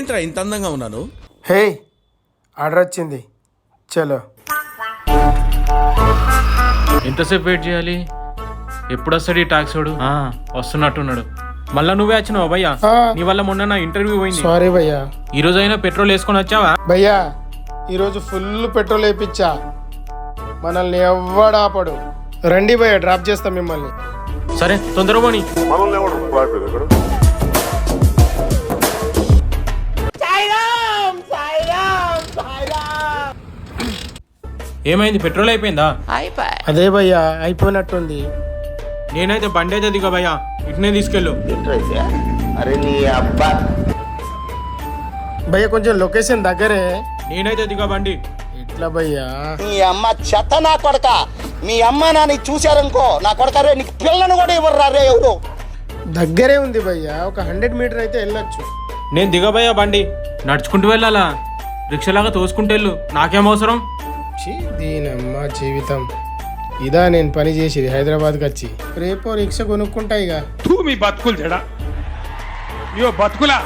ఏంట్రా ఇంత అందంగా ఉన్నాను? హే, ఆర్డర్ వచ్చింది, చలో. ఎంతసేపు వెయిట్ చేయాలి? ఎప్పుడు వస్తాడు ఈ టాక్సీ వాడు? వస్తున్నట్టున్నాడు. మళ్ళా నువ్వే వచ్చినావు భయ్యా? నీ వల్ల మొన్న నా ఇంటర్వ్యూ పోయింది. సారీ భయ్యా. ఈ రోజు అయినా పెట్రోల్ వేసుకొని వచ్చావా? భయ్యా, ఈరోజు ఫుల్ పెట్రోల్ వేయించా, మనల్ని ఎవ్వడు ఆపడు. రండి భయ్యా, డ్రాప్ చేస్తాం మిమ్మల్ని. సరే, తొందరగా పోనీ. ఏమైంది, పెట్రోల్ అయిపోయిందా? అదే భయ్యా, అయిపోయినట్టుంది. నేనైతే బండి అయితే దిగా భయ్యా, ఇట్నే తీసుకెళ్ళు. భయ్యా కొంచెం లొకేషన్ దగ్గరే. నేనైతే దిగా బండి. ఎట్లా భయ్యా? మీ అమ్మ చెత్త నా కొడక. మీ అమ్మ నాని చూశారనుకో నా కొడక, రే నీకు పిల్లను కూడా ఇవ్వరు రే ఎవరు. దగ్గరే ఉంది భయ్యా, ఒక 100 మీటర్ అయితే వెళ్ళొచ్చు. నేను దిగబోయా బండి, నడుచుకుంటూ వెళ్ళాలా? రిక్షలాగా తోసుకుంటూ వెళ్ళు, నాకేం అవసరం? దీనమ్మ జీవితం. ఇదా నేను పని చేసేది హైదరాబాద్కి వచ్చి. రేపో రిక్ష కొనుక్కుంటా ఇక. మీ బతుకులు జడా, బతుకులా